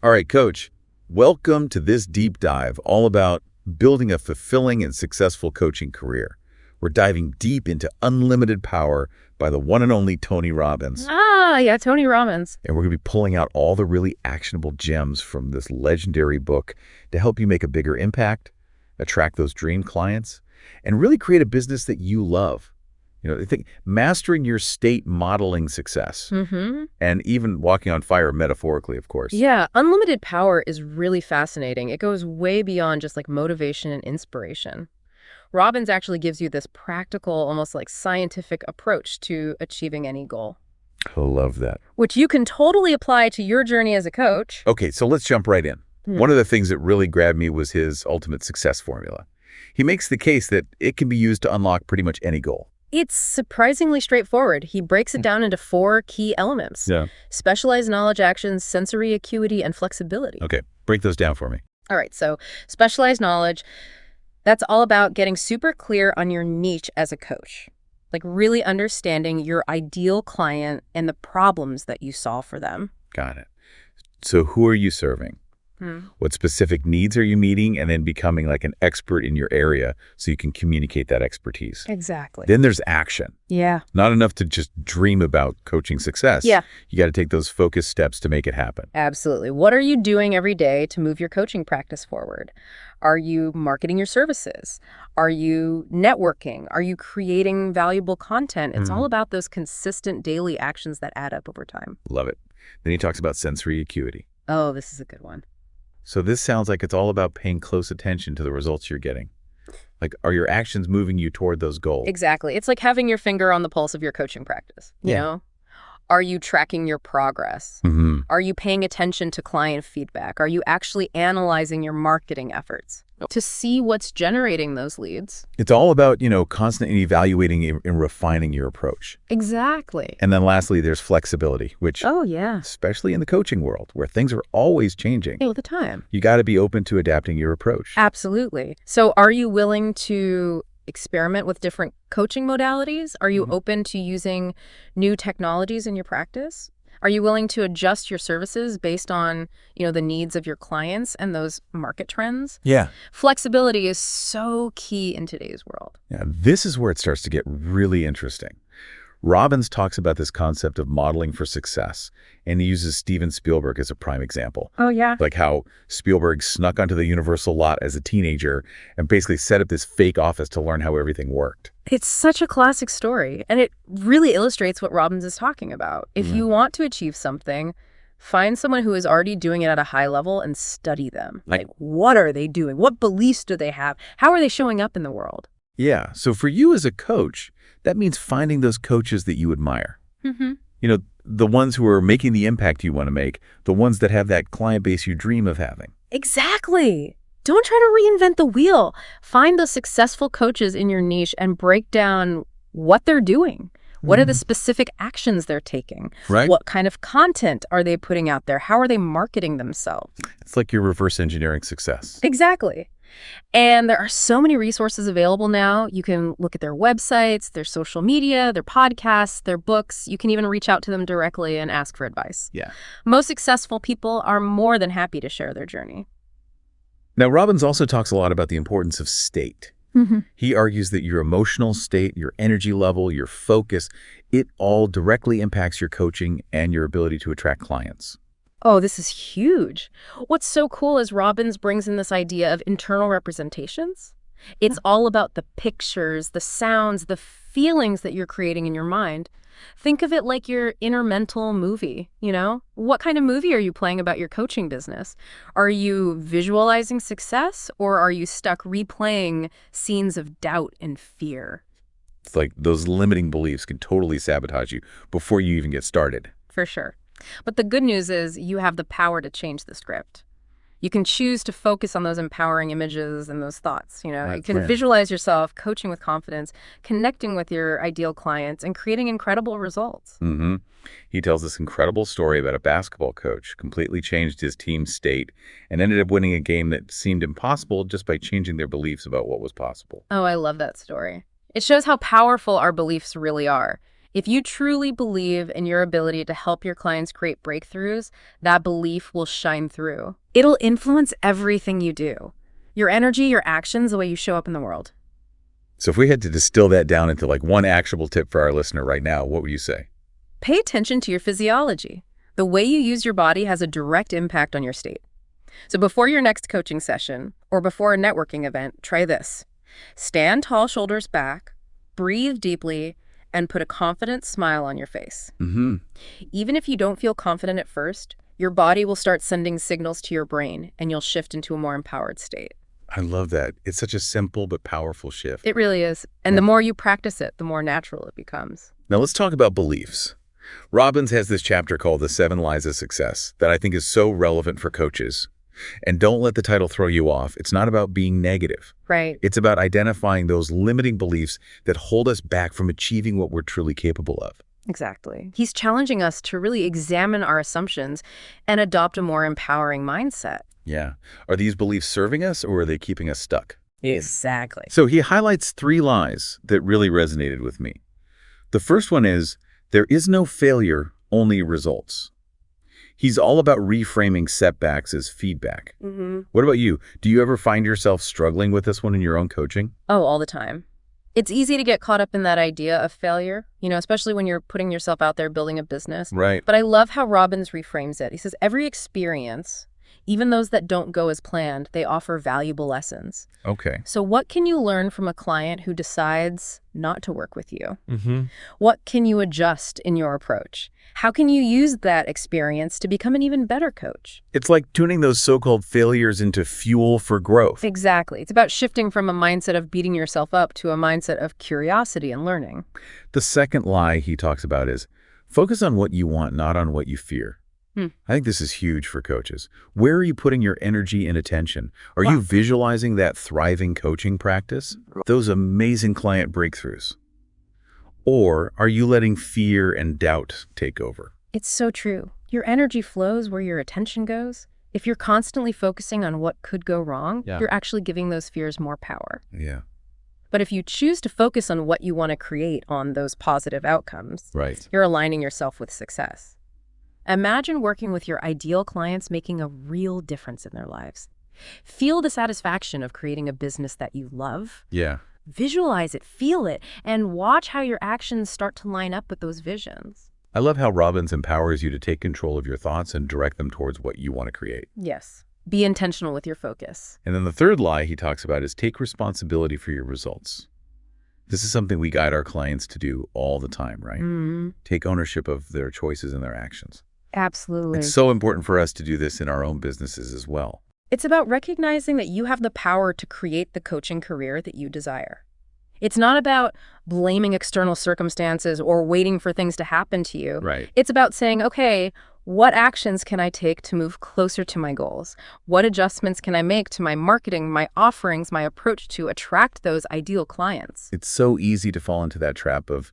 All right, Coach, welcome to this deep dive all about building a fulfilling and successful coaching career. We're diving deep into unlimited power by the one and only Tony Robbins. Yeah, Tony Robbins. And we're going to be pulling out all the really actionable gems from this legendary book to help you make a bigger impact, attract those dream clients, and really create a business that you love. I think mastering your state modeling success and even walking on fire metaphorically, of course. Yeah, unlimited power is really fascinating. It goes way beyond just like motivation and inspiration. Robbins actually gives you this practical, almost like scientific approach to achieving any goal. I love that. Which you can totally apply to your journey as a coach. Okay, so let's jump right in. One of the things that really grabbed me was his ultimate success formula. He makes the case that it can be used to unlock pretty much any goal. It's surprisingly straightforward. He breaks it down into 4 key elements. Yeah. Specialized knowledge actions, sensory acuity, and flexibility. Okay, break those down for me. All right, so specialized knowledge, that's all about getting super clear on your niche as a coach. Like really understanding your ideal client and the problems that you solve for them. Got it. So who are you serving? What specific needs are you meeting? And then becoming like an expert in your area so you can communicate that expertise. Exactly. Then there's action. Yeah. Not enough to just dream about coaching success. Yeah. You got to take those focused steps to make it happen. Absolutely. What are you doing every day to move your coaching practice forward? Are you marketing your services? Are you networking? Are you creating valuable content? It's all about those consistent daily actions that add up over time. Love it. Then he talks about sensory acuity. Oh, this is a good one. So this sounds like it's all about paying close attention to the results you're getting. Like, are your actions moving you toward those goals? Exactly. It's like having your finger on the pulse of your coaching practice. You know? Are you tracking your progress? Are you paying attention to client feedback? Are you actually analyzing your marketing efforts to see what's generating those leads? It's all about, constantly evaluating and refining your approach. Exactly. And then lastly, there's flexibility, which, especially in the coaching world, where things are always changing. All the time. You got to be open to adapting your approach. Absolutely. So are you willing to experiment with different coaching modalities? Are you open to using new technologies in your practice? Are you willing to adjust your services based on, the needs of your clients and those market trends? Yeah. Flexibility is so key in today's world. Yeah, this is where it starts to get really interesting. Robbins talks about this concept of modeling for success, and he uses Steven Spielberg as a prime example. Oh, yeah. Like how Spielberg snuck onto the Universal lot as a teenager and basically set up this fake office to learn how everything worked. It's such a classic story, and it really illustrates what Robbins is talking about. If you want to achieve something, find someone who is already doing it at a high level and study them. Like, what are they doing? What beliefs do they have? How are they showing up in the world? Yeah, so for you as a coach, that means finding those coaches that you admire. The ones who are making the impact you want to make, the ones that have that client base you dream of having. Exactly. Don't try to reinvent the wheel. Find the successful coaches in your niche and break down what they're doing. What are the specific actions they're taking? Right. What kind of content are they putting out there? How are they marketing themselves? It's like you're reverse engineering success. Exactly. And there are so many resources available now. You can look at their websites, their social media, their podcasts, their books. You can even reach out to them directly and ask for advice. Yeah. Most successful people are more than happy to share their journey. Now, Robbins also talks a lot about the importance of state. He argues that your emotional state, your energy level, your focus, it all directly impacts your coaching and your ability to attract clients. Oh, this is huge. What's so cool is Robbins brings in this idea of internal representations. It's all about the pictures, the sounds, the feelings that you're creating in your mind. Think of it like your inner mental movie, What kind of movie are you playing about your coaching business? Are you visualizing success, or are you stuck replaying scenes of doubt and fear? It's like those limiting beliefs can totally sabotage you before you even get started. For sure. But the good news is you have the power to change the script. You can choose to focus on those empowering images and those thoughts. You can visualize yourself coaching with confidence, connecting with your ideal clients, and creating incredible results. He tells this incredible story about a basketball coach completely changed his team's state and ended up winning a game that seemed impossible just by changing their beliefs about what was possible. Oh, I love that story. It shows how powerful our beliefs really are. If you truly believe in your ability to help your clients create breakthroughs, that belief will shine through. It'll influence everything you do. Your energy, your actions, the way you show up in the world. So if we had to distill that down into like one actionable tip for our listener right now, what would you say? Pay attention to your physiology. The way you use your body has a direct impact on your state. So before your next coaching session or before a networking event, try this. Stand tall, shoulders back, breathe deeply, and put a confident smile on your face. Even if you don't feel confident at first, your body will start sending signals to your brain and you'll shift into a more empowered state. I love that. It's such a simple but powerful shift. It really is. And the more you practice it, the more natural it becomes. Now let's talk about beliefs. Robbins has this chapter called The 7 Lies of Success that I think is so relevant for coaches. And don't let the title throw you off. It's not about being negative. Right. It's about identifying those limiting beliefs that hold us back from achieving what we're truly capable of. Exactly. He's challenging us to really examine our assumptions and adopt a more empowering mindset. Yeah. Are these beliefs serving us or are they keeping us stuck? Exactly. So he highlights 3 lies that really resonated with me. The first one is, there is no failure, only results. He's all about reframing setbacks as feedback. What about you? Do you ever find yourself struggling with this one in your own coaching? Oh, all the time. It's easy to get caught up in that idea of failure, especially when you're putting yourself out there building a business. Right. But I love how Robbins reframes it. He says every experience, even those that don't go as planned, they offer valuable lessons. Okay. So what can you learn from a client who decides not to work with you? What can you adjust in your approach? How can you use that experience to become an even better coach? It's like tuning those so-called failures into fuel for growth. Exactly. It's about shifting from a mindset of beating yourself up to a mindset of curiosity and learning. The second lie he talks about is, focus on what you want, not on what you fear. I think this is huge for coaches. Where are you putting your energy and attention? Are you visualizing that thriving coaching practice? Those amazing client breakthroughs? Or are you letting fear and doubt take over? It's so true. Your energy flows where your attention goes. If you're constantly focusing on what could go wrong, you're actually giving those fears more power. Yeah. But if you choose to focus on what you want to create, on those positive outcomes, you're aligning yourself with success. Imagine working with your ideal clients, making a real difference in their lives. Feel the satisfaction of creating a business that you love. Yeah. Visualize it, feel it, and watch how your actions start to line up with those visions. I love how Robbins empowers you to take control of your thoughts and direct them towards what you want to create. Yes. Be intentional with your focus. And then the third lie he talks about is take responsibility for your results. This is something we guide our clients to do all the time, right? Take ownership of their choices and their actions. Absolutely. It's so important for us to do this in our own businesses as well. It's about recognizing that you have the power to create the coaching career that you desire. It's not about blaming external circumstances or waiting for things to happen to you. Right. It's about saying, okay, what actions can I take to move closer to my goals? What adjustments can I make to my marketing, my offerings, my approach to attract those ideal clients? It's so easy to fall into that trap of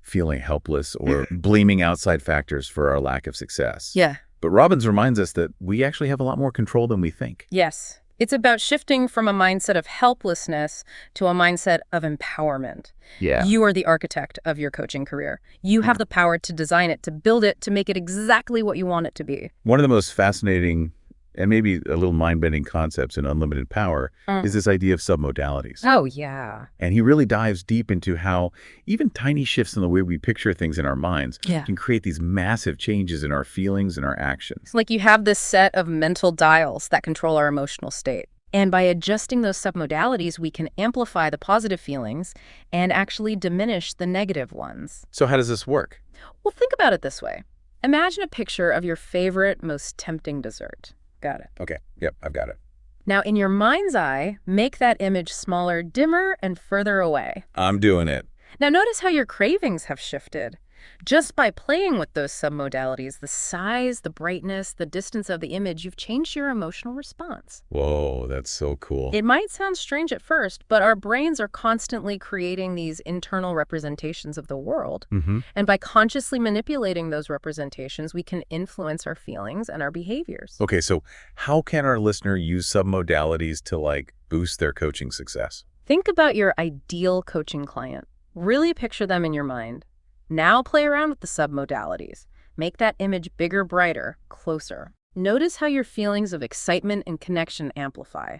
feeling helpless or blaming outside factors for our lack of success. Yeah. But Robbins reminds us that we actually have a lot more control than we think. Yes. It's about shifting from a mindset of helplessness to a mindset of empowerment. Yeah. You are the architect of your coaching career. You have the power to design it, to build it, to make it exactly what you want it to be. One of the most fascinating and maybe a little mind-bending concepts in Unlimited Power is this idea of submodalities. Oh, yeah. And he really dives deep into how even tiny shifts in the way we picture things in our minds can create these massive changes in our feelings and our actions. It's like you have this set of mental dials that control our emotional state. And by adjusting those submodalities, we can amplify the positive feelings and actually diminish the negative ones. So how does this work? Well, think about it this way. Imagine a picture of your favorite, most tempting dessert. Got it. Okay. Yep, I've got it. Now, in your mind's eye, make that image smaller, dimmer, and further away. I'm doing it. Now, notice how your cravings have shifted. Just by playing with those submodalities, the size, the brightness, the distance of the image, you've changed your emotional response. Whoa, that's so cool. It might sound strange at first, but our brains are constantly creating these internal representations of the world. And by consciously manipulating those representations, we can influence our feelings and our behaviors. Okay, so how can our listener use submodalities to boost their coaching success? Think about your ideal coaching client. Really picture them in your mind. Now play around with the submodalities. Make that image bigger, brighter, closer. Notice how your feelings of excitement and connection amplify.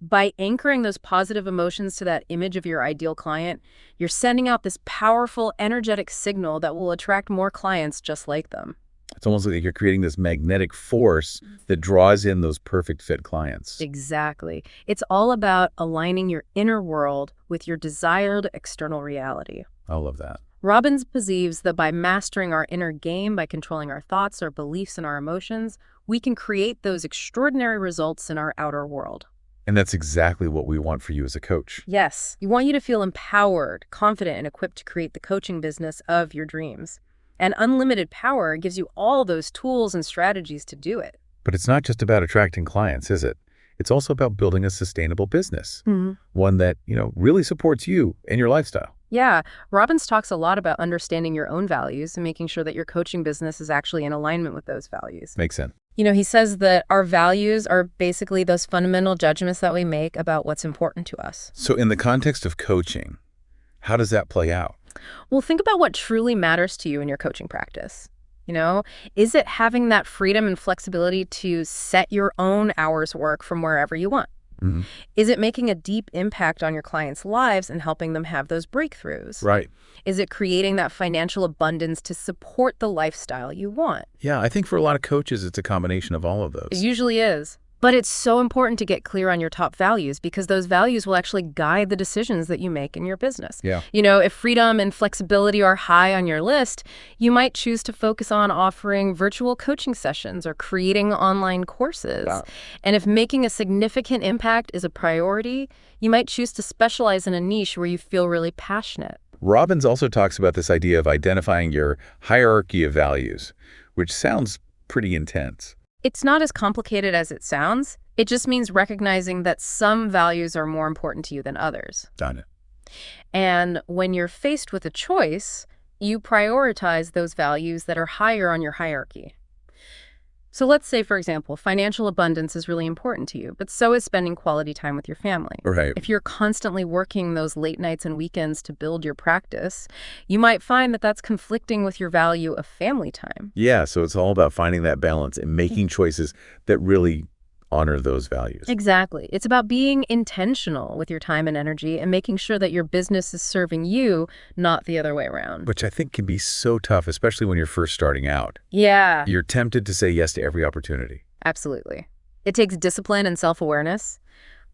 By anchoring those positive emotions to that image of your ideal client, you're sending out this powerful, energetic signal that will attract more clients just like them. It's almost like you're creating this magnetic force that draws in those perfect fit clients. Exactly. It's all about aligning your inner world with your desired external reality. I love that. Robbins believes that by mastering our inner game, by controlling our thoughts, our beliefs, and our emotions, we can create those extraordinary results in our outer world. And that's exactly what we want for you as a coach. Yes, we want you to feel empowered, confident, and equipped to create the coaching business of your dreams. And unlimited power gives you all those tools and strategies to do it. But it's not just about attracting clients, is it? It's also about building a sustainable business, one that, really supports you and your lifestyle. Yeah, Robbins talks a lot about understanding your own values and making sure that your coaching business is actually in alignment with those values. Makes sense. He says that our values are basically those fundamental judgments that we make about what's important to us. So in the context of coaching, how does that play out? Well, think about what truly matters to you in your coaching practice. Is it having that freedom and flexibility to set your own hours work from wherever you want? Is it making a deep impact on your clients' lives and helping them have those breakthroughs? Right. Is it creating that financial abundance to support the lifestyle you want? Yeah, I think for a lot of coaches, it's a combination of all of those. It usually is. But it's so important to get clear on your top values because those values will actually guide the decisions that you make in your business. Yeah. If freedom and flexibility are high on your list, you might choose to focus on offering virtual coaching sessions or creating online courses. Yeah. And if making a significant impact is a priority, you might choose to specialize in a niche where you feel really passionate. Robbins also talks about this idea of identifying your hierarchy of values, which sounds pretty intense. It's not as complicated as it sounds. It just means recognizing that some values are more important to you than others. Done it. And when you're faced with a choice, you prioritize those values that are higher on your hierarchy. So let's say, for example, financial abundance is really important to you, but so is spending quality time with your family. Right. If you're constantly working those late nights and weekends to build your practice, you might find that that's conflicting with your value of family time. Yeah, so it's all about finding that balance and making choices that really honor those values. Exactly. It's about being intentional with your time and energy and making sure that your business is serving you, not the other way around. Which I think can be so tough, especially when you're first starting out. Yeah. You're tempted to say yes to every opportunity. Absolutely. It takes discipline and self-awareness.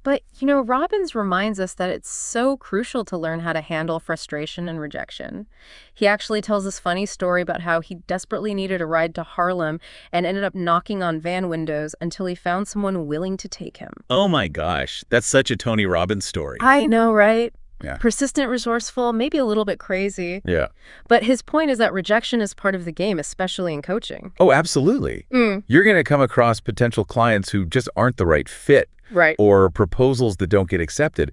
But, Robbins reminds us that it's so crucial to learn how to handle frustration and rejection. He actually tells this funny story about how he desperately needed a ride to Harlem and ended up knocking on van windows until he found someone willing to take him. Oh my gosh, that's such a Tony Robbins story. I know, right? Yeah. Persistent, resourceful, maybe a little bit crazy. Yeah. But his point is that rejection is part of the game, especially in coaching. Oh, absolutely. You're going to come across potential clients who just aren't the right fit. Right. Or proposals that don't get accepted.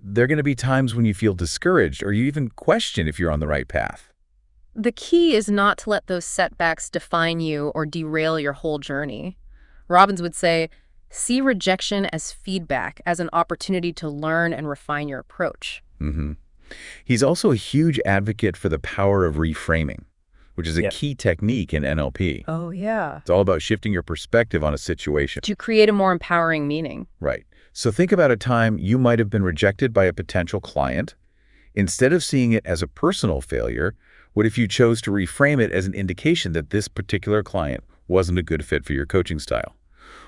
There are going to be times when you feel discouraged or you even question if you're on the right path. The key is not to let those setbacks define you or derail your whole journey. Robbins would say, see rejection as feedback, as an opportunity to learn and refine your approach. He's also a huge advocate for the power of reframing, which is a key technique in NLP. Oh, yeah. It's all about shifting your perspective on a situation. To create a more empowering meaning. Right. So think about a time you might have been rejected by a potential client. Instead of seeing it as a personal failure, what if you chose to reframe it as an indication that this particular client wasn't a good fit for your coaching style,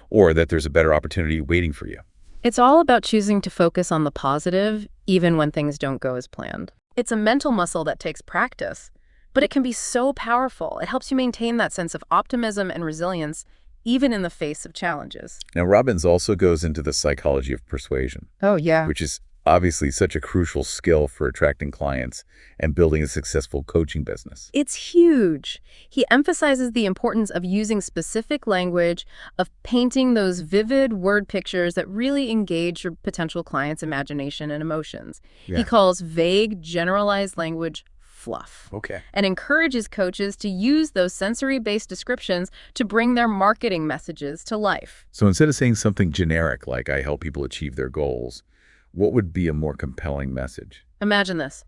or that there's a better opportunity waiting for you? It's all about choosing to focus on the positive, even when things don't go as planned. It's a mental muscle that takes practice. But it can be so powerful. It helps you maintain that sense of optimism and resilience, even in the face of challenges. Now, Robbins also goes into the psychology of persuasion. Oh, yeah. Which is obviously such a crucial skill for attracting clients and building a successful coaching business. It's huge. He emphasizes the importance of using specific language, of painting those vivid word pictures that really engage your potential client's imagination and emotions. Yeah. He calls vague, generalized language fluff. Okay. And encourages coaches to use those sensory-based descriptions to bring their marketing messages to life. So instead of saying something generic like I help people achieve their goals, what would be a more compelling message? Imagine this.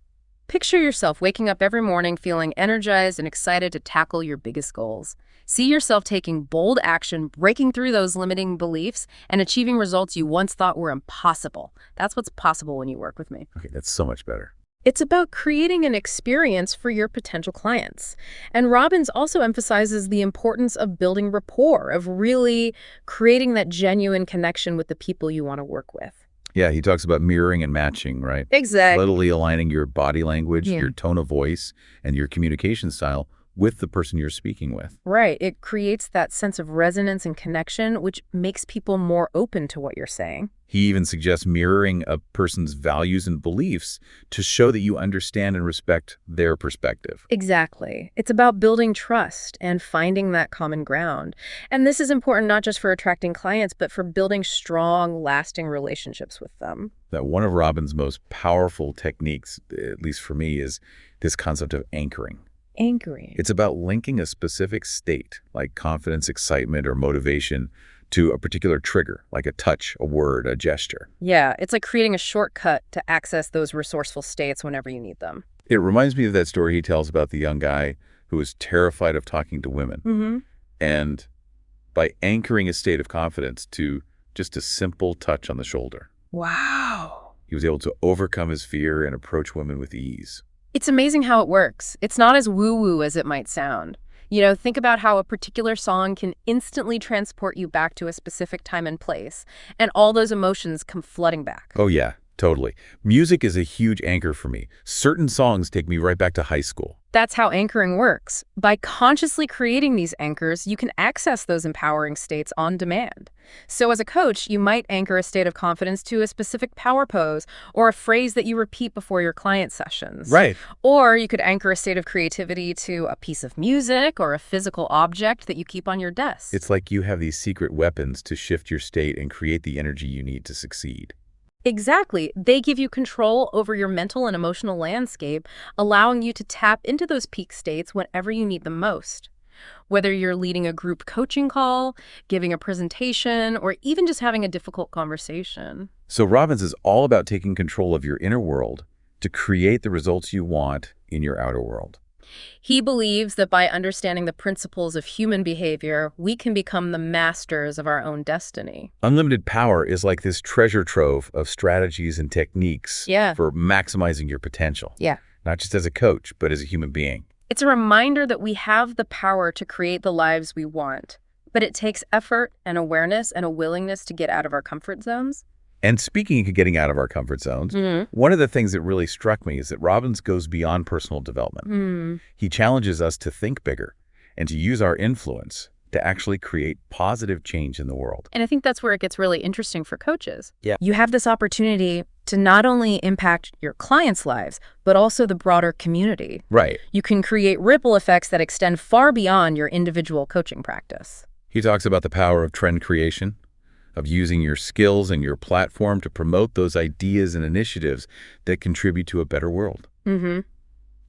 Picture yourself waking up every morning feeling energized and excited to tackle your biggest goals. See yourself taking bold action, breaking through those limiting beliefs, and achieving results you once thought were impossible. That's what's possible when you work with me. Okay, that's so much better. It's about creating an experience for your potential clients. And Robbins also emphasizes the importance of building rapport, of really creating that genuine connection with the people you want to work with. Yeah, he talks about mirroring and matching, right? Exactly. Subtly aligning your body language, Yeah. your tone of voice, and your communication style with the person you're speaking with. Right. It creates that sense of resonance and connection, which makes people more open to what you're saying. He even suggests mirroring a person's values and beliefs to show that you understand and respect their perspective. Exactly. It's about building trust and finding that common ground. And this is important not just for attracting clients, but for building strong, lasting relationships with them. That one of Robbins' most powerful techniques, at least for me, is this concept of anchoring. Anchoring. It's about linking a specific state, like confidence, excitement, or motivation, to a particular trigger, like a touch, a word, a gesture. Yeah, it's like creating a shortcut to access those resourceful states whenever you need them. It reminds me of that story he tells about the young guy who was terrified of talking to women. Mm-hmm. And by anchoring a state of confidence to just a simple touch on the shoulder, Wow. he was able to overcome his fear and approach women with ease. It's amazing how it works. It's not as woo-woo as it might sound. Think about how a particular song can instantly transport you back to a specific time and place, and all those emotions come flooding back. Oh yeah, totally. Music is a huge anchor for me. Certain songs take me right back to high school. That's how anchoring works. By consciously creating these anchors, you can access those empowering states on demand. So as a coach, you might anchor a state of confidence to a specific power pose or a phrase that you repeat before your client sessions. Right. Or you could anchor a state of creativity to a piece of music or a physical object that you keep on your desk. It's like you have these secret weapons to shift your state and create the energy you need to succeed. Exactly. They give you control over your mental and emotional landscape, allowing you to tap into those peak states whenever you need them most. Whether you're leading a group coaching call, giving a presentation, or even just having a difficult conversation. So Robbins is all about taking control of your inner world to create the results you want in your outer world. He believes that by understanding the principles of human behavior, we can become the masters of our own destiny. Unlimited power is like this treasure trove of strategies and techniques for maximizing your potential. Yeah. Not just as a coach, but as a human being. It's a reminder that we have the power to create the lives we want, but it takes effort and awareness and a willingness to get out of our comfort zones. And speaking of getting out of our comfort zones, one of the things that really struck me is that Robbins goes beyond personal development. He challenges us to think bigger and to use our influence to actually create positive change in the world. And I think that's where it gets really interesting for coaches. Yeah. You have this opportunity to not only impact your clients' lives, but also the broader community. Right. You can create ripple effects that extend far beyond your individual coaching practice. He talks about the power of trend creation, of using your skills and your platform to promote those ideas and initiatives that contribute to a better world. And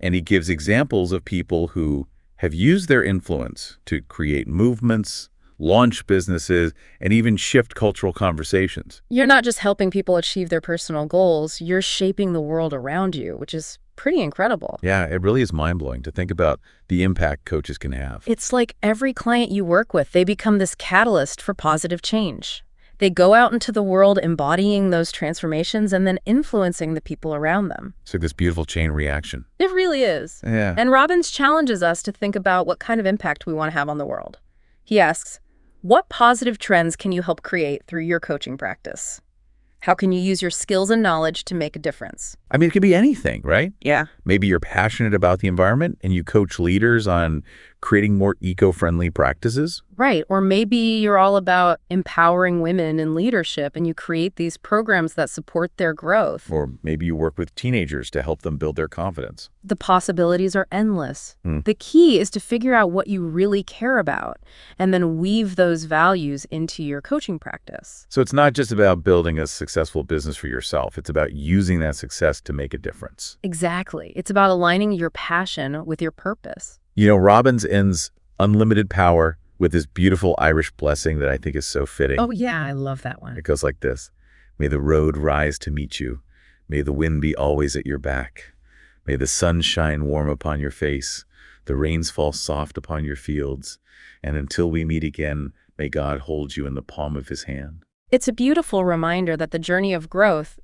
he gives examples of people who have used their influence to create movements, launch businesses, and even shift cultural conversations. You're not just helping people achieve their personal goals, you're shaping the world around you, which is pretty incredible. Yeah, it really is mind-blowing to think about the impact coaches can have. It's like every client you work with, they become this catalyst for positive change. They go out into the world embodying those transformations and then influencing the people around them. It's like this beautiful chain reaction. It really is. Yeah. And Robbins challenges us to think about what kind of impact we want to have on the world. He asks, what positive trends can you help create through your coaching practice? How can you use your skills and knowledge to make a difference? I mean, it could be anything, right? Yeah. Maybe you're passionate about the environment and you coach leaders on creating more eco-friendly practices. Right. Or maybe you're all about empowering women in leadership and you create these programs that support their growth. Or maybe you work with teenagers to help them build their confidence. The possibilities are endless. The key is to figure out what you really care about and then weave those values into your coaching practice. So it's not just about building a successful business for yourself. It's about using that success to make a difference. Exactly. It's about aligning your passion with your purpose. You know, Robbins ends Unlimited Power with this beautiful Irish blessing that I think is so fitting. Oh, yeah. I love that one. It goes like this. May the road rise to meet you. May the wind be always at your back. May the sun shine warm upon your face, the rains fall soft upon your fields, and until we meet again, may God hold you in the palm of his hand. It's a beautiful reminder that the journey of growth,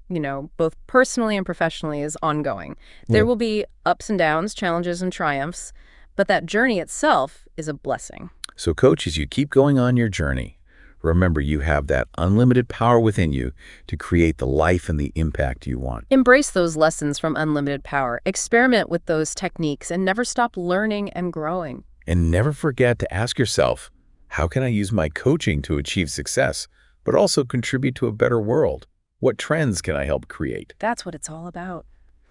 both personally and professionally, is ongoing. There will be ups and downs, challenges and triumphs, but that journey itself is a blessing. So coach, as you keep going on your journey, remember you have that unlimited power within you to create the life and the impact you want. Embrace those lessons from unlimited power. Experiment with those techniques and never stop learning and growing. And never forget to ask yourself, how can I use my coaching to achieve success, but also contribute to a better world? What trends can I help create? That's what it's all about.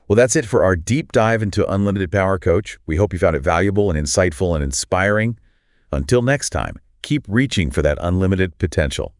Well, that's it for our deep dive into Unlimited Power, Coach. We hope you found it valuable and insightful and inspiring. Until next time, keep reaching for that unlimited potential.